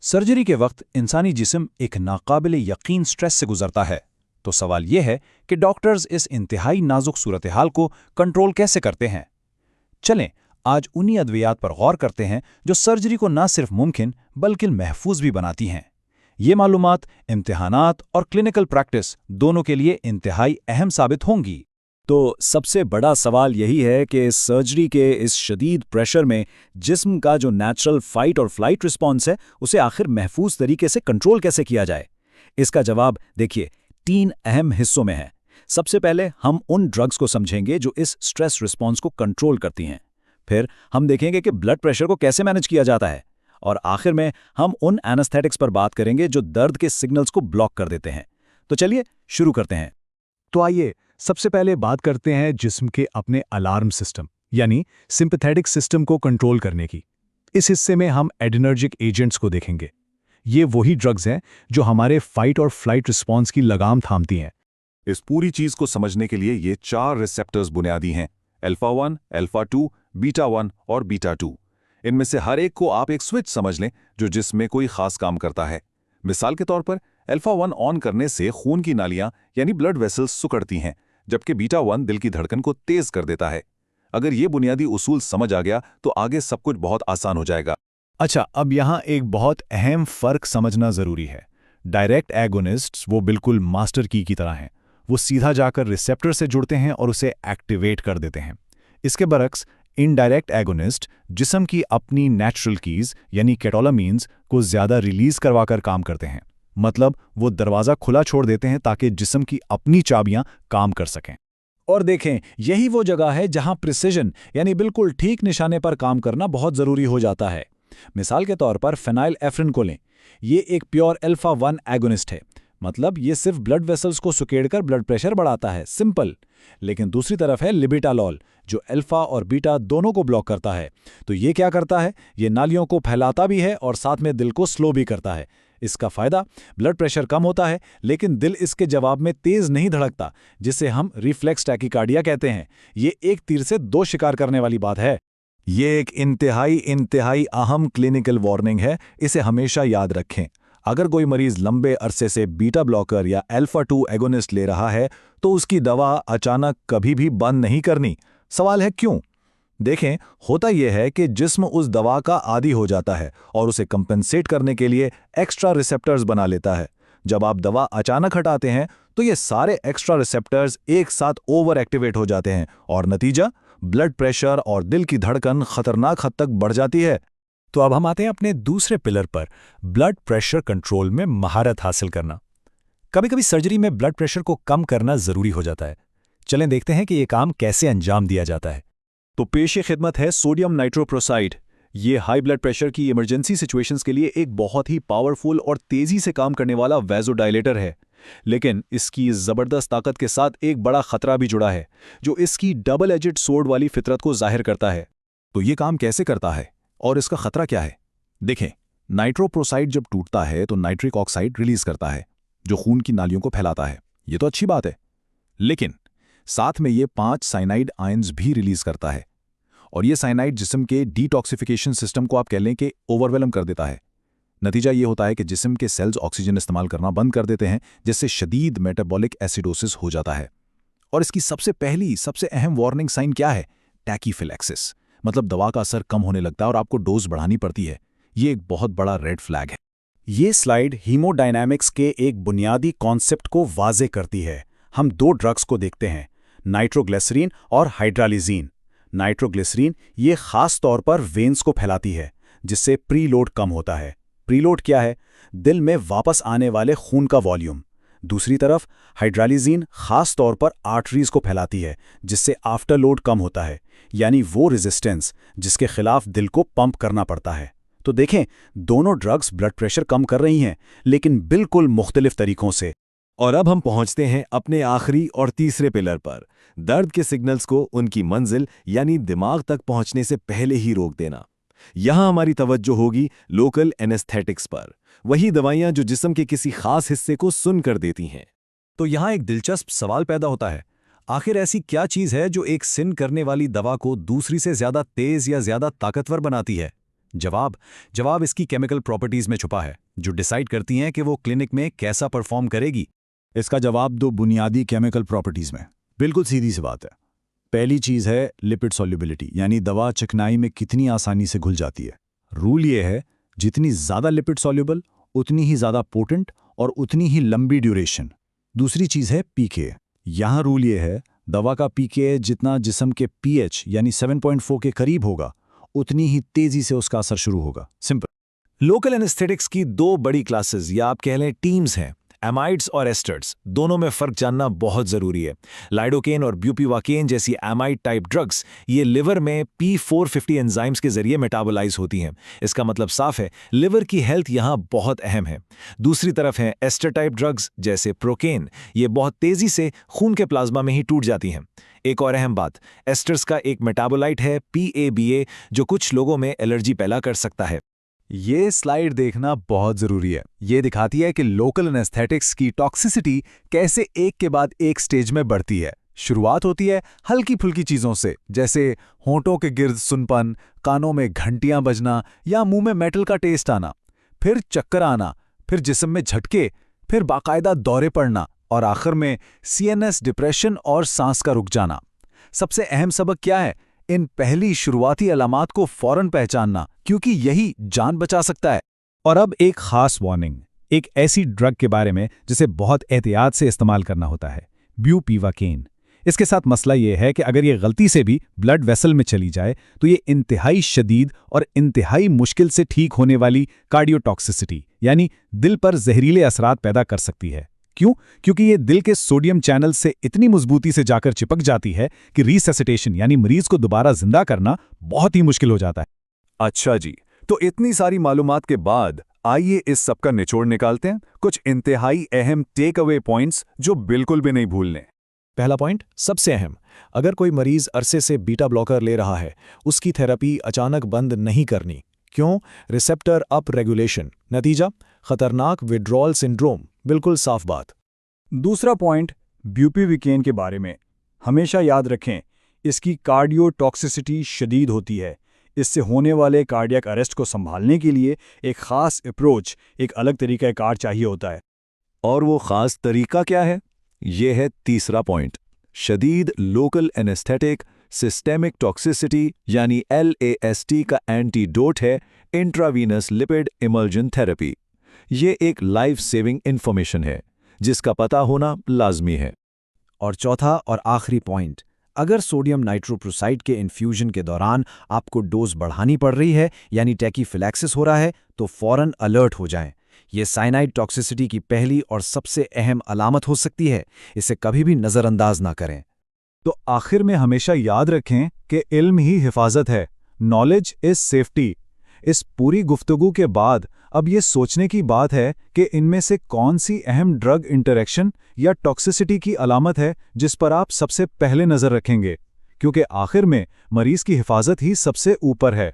Surgery के वक्त इंसानी जिस्म एक नाकाबिल यकीन स्ट्रेस से गुजरता है। तो सवाल यह है कि डॉक्टर्स इस इंतहाई नाजुक सूरत हाल को कंट्रोल कैसे करते हैं। चलें आज उन्हीं अद्वियात पर गौर करते हैं जो सर्जरी को न सिर्फ मुमकिन बल्कि महफूज भी बनाती हैं। ये मालूमात इम्तिहानात और क्लिनिकल प्रैक्टिस दोनों के लिए इंतहाई अहम साबित होंगी। तो सबसे बड़ा सवाल यही है कि इस सर्जरी के इस शदीद प्रेशर में जिस्म का जो नेचुरल फाइट और फ्लाइट रिस्पॉन्स है उसे आखिर महफूज तरीके से कंट्रोल कैसे किया जाए। इसका जवाब देखिए 3 अहम हिस्सों में है। सबसे पहले हम उन ड्रग्स को समझेंगे जो इस स्ट्रेस रिस्पॉन्स को कंट्रोल करती हैं। फिर हम देखेंगे कि ब्लड प्रेशर को कैसे मैनेज किया जाता है। और आखिर में हम उन एनेस्थेटिक्स पर बात करेंगे जो दर्द के सिग्नल्स को ब्लॉक कर देते हैं। तो चलिए शुरू करते हैं। तो आइए सबसे पहले बात करते हैं जिस्म के अपने अलार्म सिस्टम यानी सिंपैथेटिक सिस्टम को कंट्रोल करने की। इस हिस्से में हम एड्रेनर्जिक एजेंट्स को देखेंगे। ये वही ड्रग्स हैं जो हमारे फाइट और फ्लाइट रिस्पॉन्स की लगाम थामती हैं। इस पूरी चीज को समझने के लिए ये 4 रिसेप्टर्स बुनियादी हैं, अल्फा 1, अल्फा 2, बीटा 1 और बीटा 2। इनमें से हर एक को आप एक स्विच समझ लें जो जिस्म में कोई खास काम करता है। मिसाल के तौर पर अल्फा 1 ऑन करने से खून की नालियां यानी ब्लड वेसल्स सिकुड़ती हैं, जबकि बीटा 1 दिल की धड़कन को तेज कर देता है। अगर ये बुनियादी उसूल समझ आ गया तो आगे सब कुछ बहुत आसान हो जाएगा। अच्छा, अब यहाँ एक बहुत अहम फर्क समझना जरूरी है। डायरेक्ट एगोनिस्ट्स वो बिल्कुल मास्टर की तरह हैं। वो सीधा जाकर रिसेप्टर से जुड़ते हैं और उसे एक्टिवेट कर देते हैं। इसके बरक्स इनडायरेक्ट एगोनिस्ट जिस्म की अपनी नेचुरल कीज यानी कैटेकोलामीन्स को ज्यादा रिलीज करवाकर काम करते हैं। मतलब वो दरवाजा खुला छोड़ देते हैं ताकि जिस्म की अपनी चाबियां काम कर सकें। और देखें, यही वो जगह है जहां प्रिसिजन यानी बिल्कुल ठीक निशाने पर काम करना बहुत जरूरी हो जाता है। मिसाल के तौर पर फेनाइल एफ्रिन को लें। ये एक प्योर अल्फा 1 एगोनिस्ट है। मतलब ये सिर्फ ब्लड वेसल्स को सुकेड़कर ब्लड प्रेशर बढ़ाता है, सिंपल। लेकिन दूसरी तरफ है लिबिटालॉल जो अल्फा और बीटा दोनों को ब्लॉक करता है। तो ये क्या करता है, ये नालियों को फैलाता भी है और साथ में दिल को स्लो भी करता है। इसका फायदा, ब्लड प्रेशर कम होता है लेकिन दिल इसके जवाब में तेज नहीं धड़कता, जिसे हम रिफ्लेक्स टैकीकार्डिया कहते हैं। ये एक तीर से 2 शिकार करने वाली बात है। ये एक इंतहाई अहम क्लिनिकल वार्निंग है, इसे हमेशा याद रखें। अगर कोई मरीज लंबे अरसे से बीटा ब्लॉकर या अल्फा 2 एगोनिस्ट ले रहा है तो उसकी दवा अचानक कभी भी बंद नहीं करनी। सवाल है क्यों? देखें, होता यह है कि जिस्म उस दवा का आदी हो जाता है और उसे कंपेंसेट करने के लिए एक्स्ट्रा रिसेप्टर्स बना लेता है। जब आप दवा अचानक हटाते हैं तो ये सारे एक्स्ट्रा रिसेप्टर्स एक साथ ओवर एक्टिवेट हो जाते हैं और नतीजा ब्लड प्रेशर और दिल की धड़कन खतरनाक हद तक बढ़ जाती है। तो अब हम आते हैं अपने दूसरे पिलर पर, ब्लड प्रेशर कंट्रोल में महारत हासिल करना। कभी कभी सर्जरी में ब्लड प्रेशर को कम करना जरूरी हो जाता है। चलें देखते हैं कि यह काम कैसे अंजाम दिया जाता है। तो पेश खिदमत है सोडियम नाइट्रोप्रोसाइड। ये हाई ब्लड प्रेशर की इमरजेंसी सिचुएशंस के लिए एक बहुत ही पावरफुल और तेजी से काम करने वाला वैज़ोडायलेटर है। लेकिन इसकी जबरदस्त ताकत के साथ एक बड़ा खतरा भी जुड़ा है जो इसकी डबल एजेड सोर्ड वाली फितरत को जाहिर करता है। तो ये काम कैसे करता है और इसका खतरा क्या है? देखें, नाइट्रोप्रोसाइड जब टूटता है तो नाइट्रिक ऑक्साइड रिलीज करता है जो खून की नालियों को फैलाता है। ये तो अच्छी बात है, लेकिन साथ में ये 5 साइनाइड आयंस भी रिलीज करता है और ये साइनाइड जिस्म के डिटॉक्सिफिकेशन सिस्टम को आप कह लें कि ओवरवेलम कर देता है। नतीजा ये होता है कि जिस्म के सेल्स ऑक्सीजन इस्तेमाल करना बंद कर देते हैं, जिससे शदीद मेटाबॉलिक एसिडोसिस हो जाता है। और इसकी सबसे अहम वार्निंग साइन क्या है? टैकीफिलैक्सिस, मतलब दवा का असर कम होने लगता है और आपको डोज बढ़ानी पड़ती है। ये एक बहुत बड़ा रेड फ्लैग है। ये स्लाइड हीमोडायनामिक्स के एक बुनियादी कॉन्सेप्ट को वाजे करती है। हम 2 ड्रग्स को देखते हैं, नाइट्रोग्लिसरीन और हाइड्रालिजीन। नाइट्रोग्लिसरीन ये खास तौर पर वेन्स को फैलाती है, जिससे प्रीलोड कम होता है। प्रीलोड क्या है? दिल में वापस आने वाले खून का वॉल्यूम। दूसरी तरफ हाइड्रालिजीन खास तौर पर आर्टरीज को फैलाती है, जिससे आफ्टरलोड कम होता है, यानी वो रेजिस्टेंस जिसके खिलाफ दिल को पंप करना पड़ता है। तो देखें, दोनों ड्रग्स ब्लड प्रेशर कम कर रही हैं, लेकिन बिल्कुल मुख्तलिफ तरीकों से। और अब हम पहुंचते हैं अपने आखिरी और तीसरे पिलर पर, दर्द के सिग्नल्स को उनकी मंजिल यानी दिमाग तक पहुंचने से पहले ही रोक देना। यहां हमारी तवज्जो होगी लोकल एनेस्थेटिक्स पर, वही दवाइयां जो जिस्म के किसी खास हिस्से को सुन कर देती हैं। तो यहां एक दिलचस्प सवाल पैदा होता है, आखिर ऐसी क्या चीज है जो एक सिन करने वाली दवा को दूसरी से ज्यादा तेज या ज्यादा ताकतवर बनाती है? जवाब इसकी केमिकल प्रॉपर्टीज में छुपा है, जो डिसाइड करती हैं कि वो क्लिनिक में कैसा परफॉर्म करेगी। इसका जवाब दो बुनियादी केमिकल प्रॉपर्टीज में। बिल्कुल सीधी सी बात है। पहली चीज है लिपिड सॉल्युबिलिटी, यानी दवा चिकनाई में कितनी आसानी से घुल जाती है। रूल ये है, जितनी ज्यादा लिपिड सॉल्युबल उतनी ही ज्यादा पोटेंट और उतनी ही लंबी ड्यूरेशन। दूसरी चीज है पीके। यहां रूल ये है, दवा का पीके जितना जिस्म के पीएच यानी 7.4 के करीब होगा, उतनी ही तेजी से उसका असर शुरू होगा। सिंपल। लोकल एनेस्थेटिक्स की दो बड़ी क्लासेस या आप कह लें टीम्स हैं, एमाइड्स और एस्टर्स। दोनों में फर्क जानना बहुत जरूरी है। लाइडोकेन और ब्यूपीवाकेन जैसी एमाइड टाइप ड्रग्स ये लिवर में P450 एंजाइम्स के जरिए मेटाबोलाइज होती हैं। इसका मतलब साफ है, लिवर की हेल्थ यहाँ बहुत अहम है। दूसरी तरफ हैं एस्टर टाइप ड्रग्स जैसे प्रोकेन। ये बहुत तेजी से खून के प्लाज्मा में ही टूट जाती हैं। एक और अहम बात, एस्टर्स का एक मेटाबोलाइट है PABA, जो कुछ लोगों में एलर्जी पैदा कर सकता है। ये स्लाइड देखना बहुत जरूरी है। ये दिखाती है कि लोकल एनेस्थेटिक्स की टॉक्सिसिटी कैसे एक के बाद एक स्टेज में बढ़ती है। शुरुआत होती है हल्की फुल्की चीजों से, जैसे होंठों के गिर्द सुनपन, कानों में घंटियां बजना या मुंह में मेटल का टेस्ट आना, फिर चक्कर आना, फिर जिस्म में झटके, फिर बाकायदा दौरे पड़ना और आखिर में CNS डिप्रेशन और सांस का रुक जाना। सबसे अहम सबक क्या है? इन पहली शुरुआती अलामात को फौरन पहचानना, क्योंकि यही जान बचा सकता है। और अब एक खास वार्निंग, एक ऐसी ड्रग के बारे में जिसे बहुत एहतियात से इस्तेमाल करना होता है, ब्यूपीवाकेन। इसके साथ मसला यह है कि अगर ये गलती से भी ब्लड वेसल में चली जाए तो ये इंतहाई शदीद और इंतहाई मुश्किल से ठीक होने वाली कार्डियोटॉक्सिसिटी यानी दिल पर जहरीले असरात पैदा कर सकती है। क्यों? क्योंकि ये दिल के सोडियम चैनल से इतनी मजबूती से जाकर चिपक जाती है कि रिससिटेशन यानी मरीज को दोबारा जिंदा करना बहुत ही मुश्किल हो जाता है। अच्छा जी, तो इतनी सारी मालूमात के बाद आइए इस सब का निचोड़ निकालते हैं। कुछ इंतहाई अहम टेक अवे पॉइंट्स जो बिल्कुल भी नहीं भूलने। पहला पॉइंट सबसे अहम, अगर कोई मरीज अरसे से बीटा ब्लॉकर ले रहा है, उसकी थेरेपी अचानक बंद नहीं करनी। क्यों? रिसेप्टर अप रेगुलेशन, नतीजा खतरनाक विड्रॉल सिंड्रोम। बिल्कुल साफ बात। दूसरा पॉइंट ब्यूपीवाकेन के बारे में, हमेशा याद रखें इसकी कार्डियोटॉक्सिसिटी शदीद होती है। इससे होने वाले कार्डियक अरेस्ट को संभालने के लिए एक खास अप्रोच, एक अलग तरीक़ाकार चाहिए होता है। और वो खास तरीका क्या है? ये है तीसरा पॉइंट, शदीद लोकल एनेस्थेटिक सिस्टेमिक टॉक्सिसिटी यानी LAST का एंटीडोट है इंट्रावीनस लिपिड इमल्जन थेरेपी। ये एक लाइफ सेविंग इंफॉर्मेशन है जिसका पता होना लाजमी है। और चौथा और आखिरी पॉइंट, अगर सोडियम नाइट्रोप्रोसाइड के इन्फ्यूजन के दौरान आपको डोज बढ़ानी पड़ रही है यानी टैकीफिलैक्सिस हो रहा है, तो फौरन अलर्ट हो जाएं। ये साइनाइड टॉक्सिसिटी की पहली और सबसे अहम अलामत हो सकती है। इसे कभी भी नज़रअंदाज ना करें। तो आखिर में हमेशा याद रखें कि इल्म ही हिफाजत है, नॉलेज इज सेफ्टी। इस पूरी गुफ्तगू के बाद अब ये सोचने की बात है कि इनमें से कौन सी अहम ड्रग इंटरेक्शन या टॉक्सिसिटी की अलामत है जिस पर आप सबसे पहले नज़र रखेंगे, क्योंकि आखिर में मरीज की हिफाजत ही सबसे ऊपर है।